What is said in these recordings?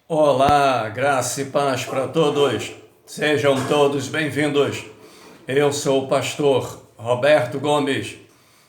Olá, graça e paz para todos. Sejam todos bem-vindos. Eu sou o pastor Roberto Gomes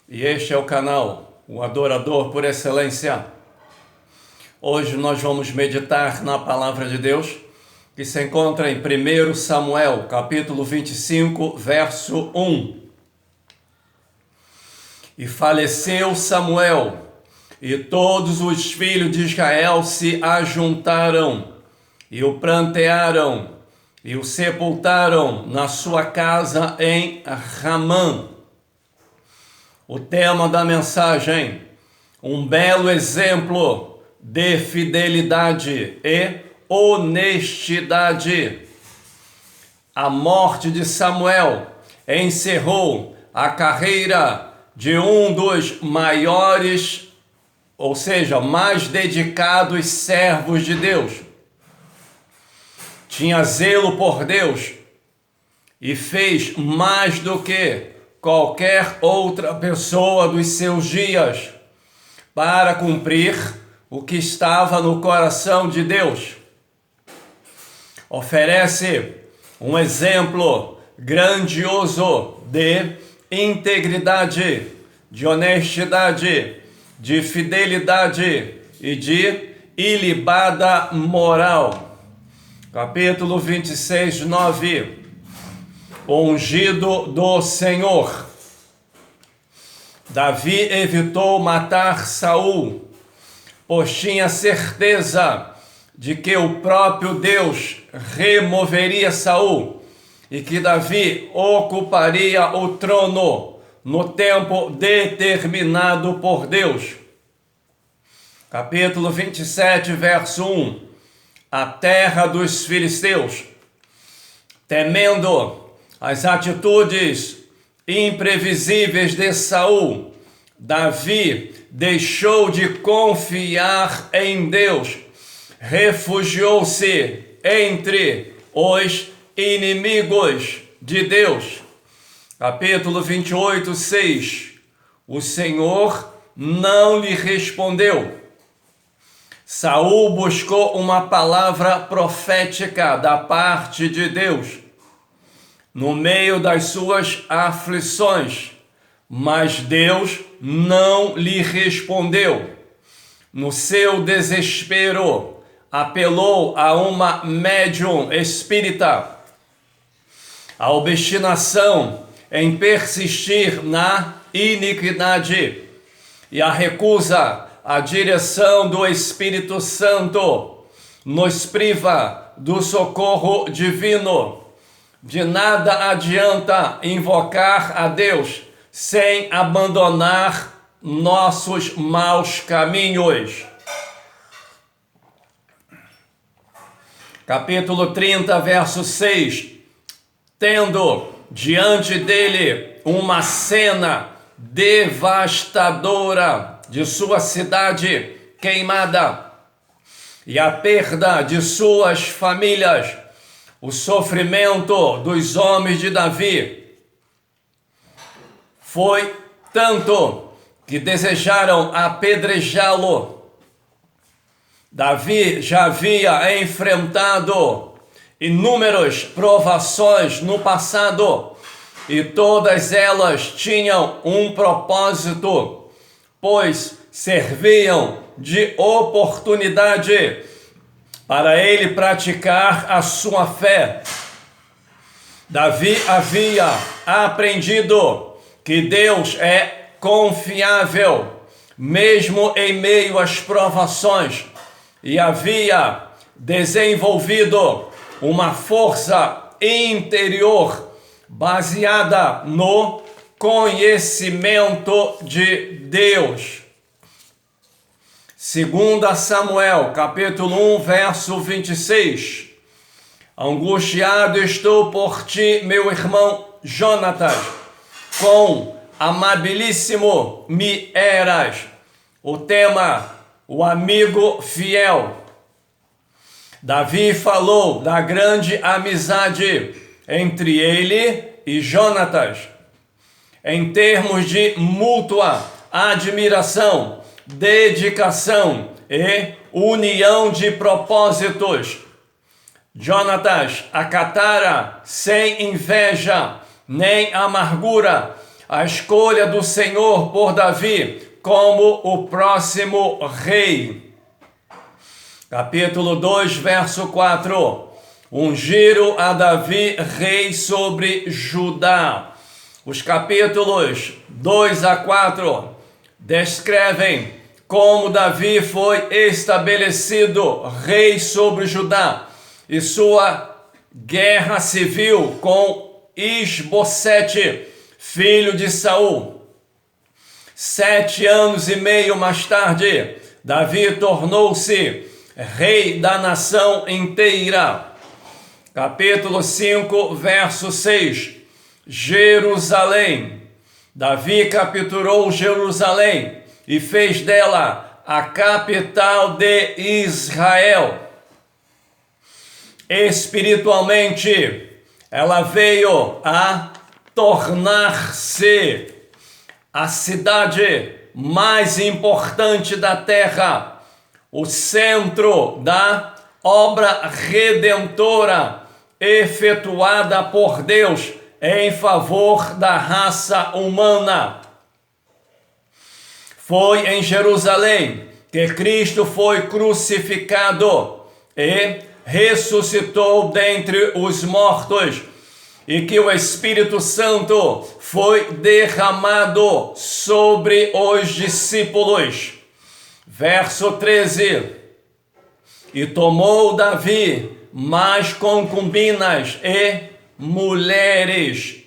e este é o canal, o Adorador por Excelência. Hoje nós vamos meditar na palavra de Deus que se encontra em 1 Samuel, capítulo 25, verso 1. E faleceu Samuel, e todos os filhos de Israel se ajuntaram, e o prantearam, e o sepultaram na sua casa em Ramã. O tema da mensagem: um belo exemplo de fidelidade e honestidade. A morte de Samuel encerrou a carreira de um dos maiores, ou seja, mais dedicados servos de Deus. Tinha zelo por Deus e fez mais do que qualquer outra pessoa dos seus dias para cumprir o que estava no coração de Deus. Oferece um exemplo grandioso de integridade, de honestidade, de fidelidade e de ilibada moral. Capítulo 26, 9. O ungido do Senhor. Davi evitou matar Saul, pois tinha certeza de que o próprio Deus removeria Saul e que Davi ocuparia o trono no tempo determinado por Deus. Capítulo 27, verso 1. A terra dos filisteus. Temendo as atitudes imprevisíveis de Saul, Davi deixou de confiar em Deus, refugiou-se entre os inimigos de Deus. Capítulo 28, 6. O Senhor não lhe respondeu. Saul buscou uma palavra profética da parte de Deus no meio das suas aflições, mas Deus não lhe respondeu. No seu desespero, apelou a uma médium espírita. A obstinação em persistir na iniquidade e a recusa à direção do Espírito Santo nos priva do socorro divino. De nada adianta invocar a Deus sem abandonar nossos maus caminhos. Capítulo 30, verso 6. Tendo diante dele uma cena devastadora de sua cidade queimada e a perda de suas famílias, o sofrimento dos homens de Davi foi tanto que desejaram apedrejá-lo. Davi já havia enfrentado inúmeras provações no passado e todas elas tinham um propósito, pois serviam de oportunidade para ele praticar a sua fé. Davi havia aprendido que Deus é confiável, mesmo em meio às provações, e havia desenvolvido uma força interior baseada no conhecimento de Deus. 2 Samuel, capítulo 1, verso 26. Angustiado estou por ti, meu irmão Jonatas, com amabilíssimo me eras. O tema: o amigo fiel. Davi falou da grande amizade entre ele e Jonatas, em termos de mútua admiração, dedicação e união de propósitos. Jonatas acatara sem inveja nem amargura a escolha do Senhor por Davi como o próximo rei. Capítulo 2, verso 4. Ungiram a Davi rei sobre Judá. Os capítulos 2 a 4 descrevem como Davi foi estabelecido rei sobre Judá e sua guerra civil com Isbosete, filho de Saul. 7 anos e meio mais tarde, Davi tornou-se rei da nação inteira. Capítulo 5, verso 6. Jerusalém. Davi capturou Jerusalém e fez dela a capital de Israel. Espiritualmente, ela veio a tornar-se a cidade mais importante da terra, o centro da obra redentora efetuada por Deus em favor da raça humana. Foi em Jerusalém que Cristo foi crucificado e ressuscitou dentre os mortos, e que o Espírito Santo foi derramado sobre os discípulos. Verso 13. E tomou Davi mais concubinas e mulheres.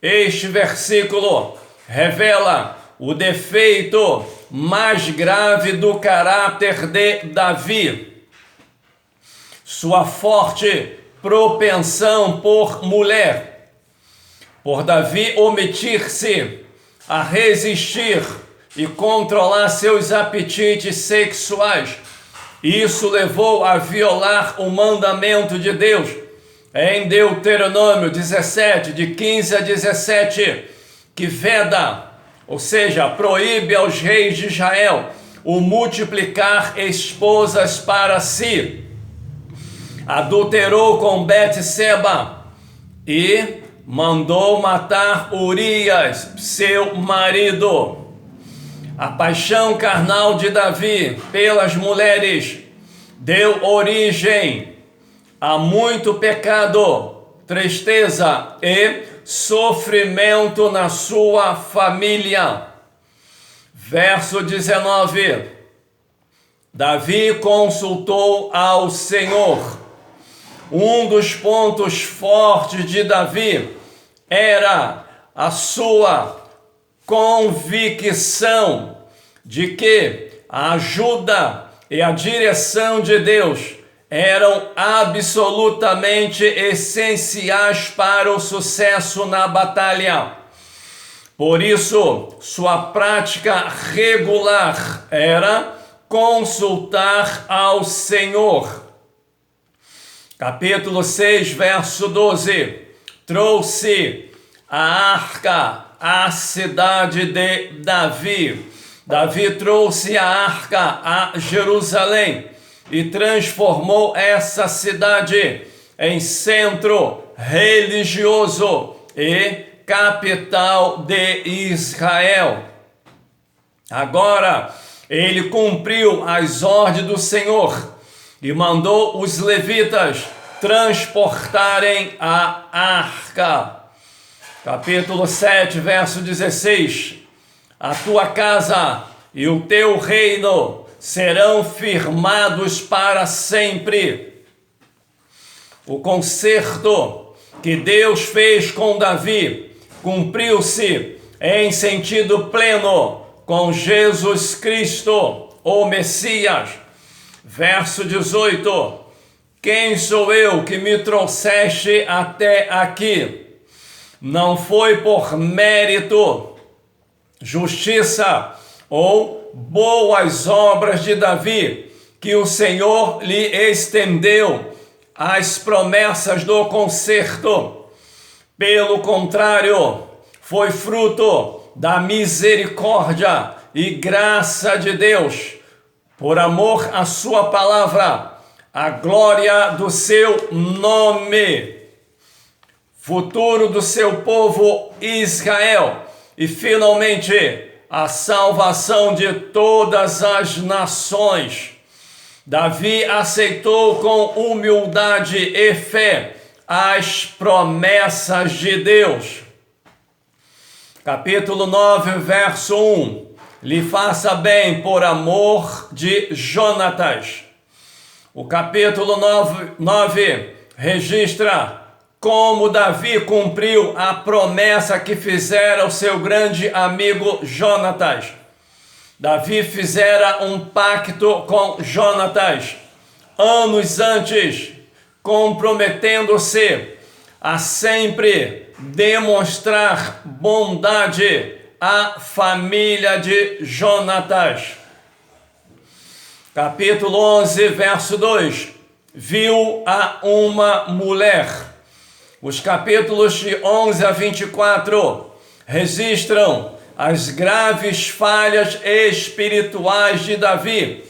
Este versículo revela o defeito mais grave do caráter de Davi. Sua forte propensão por mulher. Por Davi omitir-se a resistir e controlar seus apetites sexuais, isso levou a violar o mandamento de Deus. Em Deuteronômio 17, de 15 a 17, que veda, ou seja, proíbe aos reis de Israel o multiplicar esposas para si. Adulterou com Betseba e mandou matar Urias, seu marido. A paixão carnal de Davi pelas mulheres deu origem a muito pecado, tristeza e sofrimento na sua família. Verso 19. Davi consultou ao Senhor. Um dos pontos fortes de Davi era a sua convicção de que a ajuda e a direção de Deus eram absolutamente essenciais para o sucesso na batalha. Por isso, sua prática regular era consultar ao Senhor. Capítulo 6, verso 12. Trouxe a arca à cidade de Davi. Davi trouxe a arca a Jerusalém e transformou essa cidade em centro religioso e capital de Israel. Agora, ele cumpriu as ordens do Senhor e mandou os levitas transportarem a arca. Capítulo 7, verso 16. A tua casa e o teu reino serão firmados para sempre. O concerto que Deus fez com Davi cumpriu-se em sentido pleno com Jesus Cristo, o Messias. Verso 18. Quem sou eu que me trouxeste até aqui? Não foi por mérito, justiça ou boas obras de Davi que o Senhor lhe estendeu as promessas do concerto. Pelo contrário, foi fruto da misericórdia e graça de Deus, por amor à sua palavra, a glória do seu nome, futuro do seu povo Israel e, finalmente, a salvação de todas as nações. Davi aceitou com humildade e fé as promessas de Deus. Capítulo 9, verso 1. Lhe faça bem por amor de Jonatas. O capítulo 9 registra como Davi cumpriu a promessa que fizera ao seu grande amigo Jonatas. Davi fizera um pacto com Jonatas anos antes, comprometendo-se a sempre demonstrar bondade à família de Jonatas. Capítulo 11, verso 2. Viu a uma mulher. Os capítulos de 11 a 24 registram as graves falhas espirituais de Davi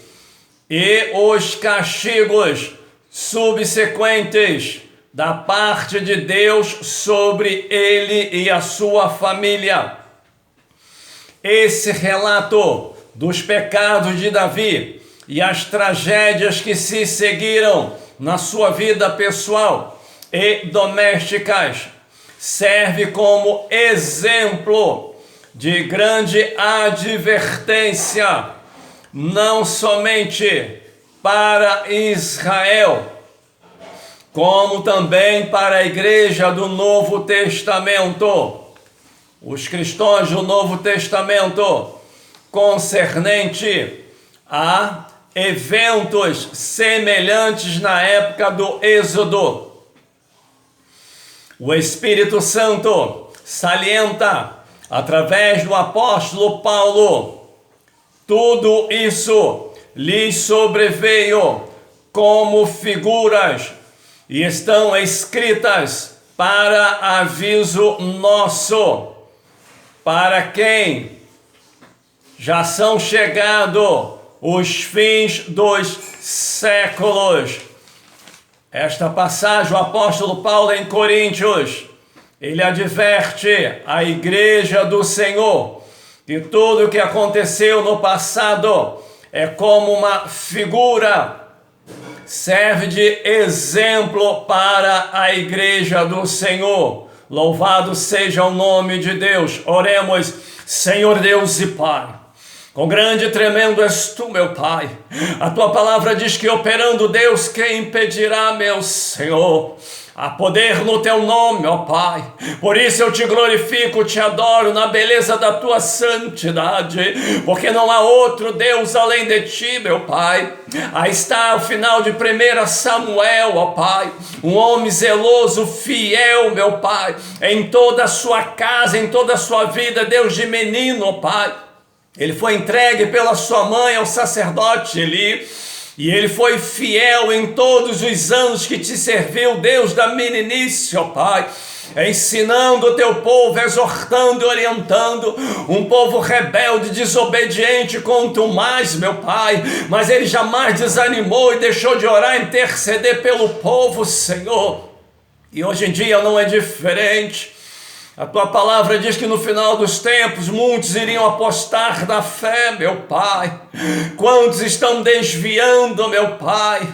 e os castigos subsequentes da parte de Deus sobre ele e a sua família. Esse relato dos pecados de Davi e as tragédias que se seguiram na sua vida pessoal e domésticas serve como exemplo de grande advertência, não somente para Israel, como também para a igreja do Novo Testamento, os cristãos do Novo Testamento, concernente a eventos semelhantes na época do Êxodo. O Espírito Santo salienta, através do apóstolo Paulo, tudo isso lhes sobreveio como figuras e estão escritas para aviso nosso, para quem já são chegados os fins dos séculos. Esta passagem, o apóstolo Paulo em Coríntios, ele adverte a igreja do Senhor que tudo o que aconteceu no passado é como uma figura, serve de exemplo para a igreja do Senhor. Louvado seja o nome de Deus. Oremos. Senhor Deus e Pai, quão grande e tremendo és tu, meu Pai. A tua palavra diz que operando Deus, quem impedirá, meu Senhor? Há poder no teu nome, ó Pai. Por isso eu te glorifico, te adoro na beleza da tua santidade, porque não há outro Deus além de ti, meu Pai. Aí está o final de 1 Samuel, ó Pai. Um homem zeloso, fiel, meu Pai, em toda a sua casa, em toda a sua vida, Deus de menino, ó Pai. Ele foi entregue pela sua mãe ao sacerdote Eli, e ele foi fiel em todos os anos que te serviu, Deus da meninice, ó Pai, ensinando o teu povo, exortando e orientando, um povo rebelde, desobediente, contumaz, meu Pai, mas ele jamais desanimou e deixou de orar e interceder pelo povo, Senhor. E hoje em dia não é diferente. A tua palavra diz que no final dos tempos muitos iriam apostar da fé, meu Pai. Quantos estão desviando, meu Pai?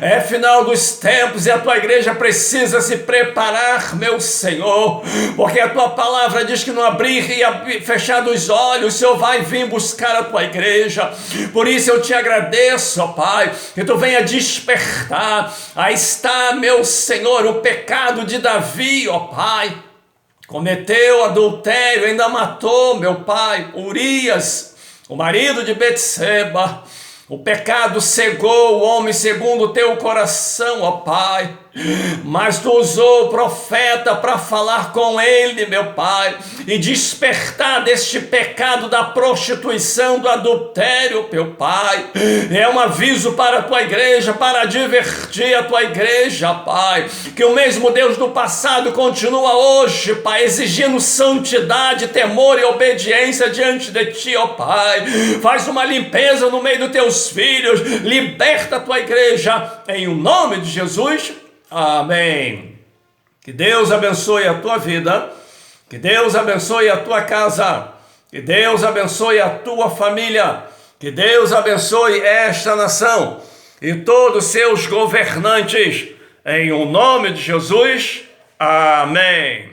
É final dos tempos e a tua igreja precisa se preparar, meu Senhor, porque a tua palavra diz que no abrir e fechar dos olhos o Senhor vai vir buscar a tua igreja. Por isso eu te agradeço, ó Pai, que tu venha despertar. Aí está, meu Senhor, o pecado de Davi, ó Pai. Cometeu adultério, ainda matou, meu Pai, Urias, o marido de Betseba. O pecado cegou o homem segundo o teu coração, ó Pai. Mas tu usou o profeta para falar com ele, meu Pai, e despertar deste pecado da prostituição, do adultério, meu Pai. É um aviso para a tua igreja, para advertir a tua igreja, Pai, que o mesmo Deus do passado continua hoje, Pai, exigindo santidade, temor e obediência diante de ti, ó Pai. Faz uma limpeza no meio dos teus filhos, liberta a tua igreja, em o nome de Jesus. Amém. Que Deus abençoe a tua vida, que Deus abençoe a tua casa, que Deus abençoe a tua família, que Deus abençoe esta nação e todos os seus governantes, em o nome de Jesus. Amém.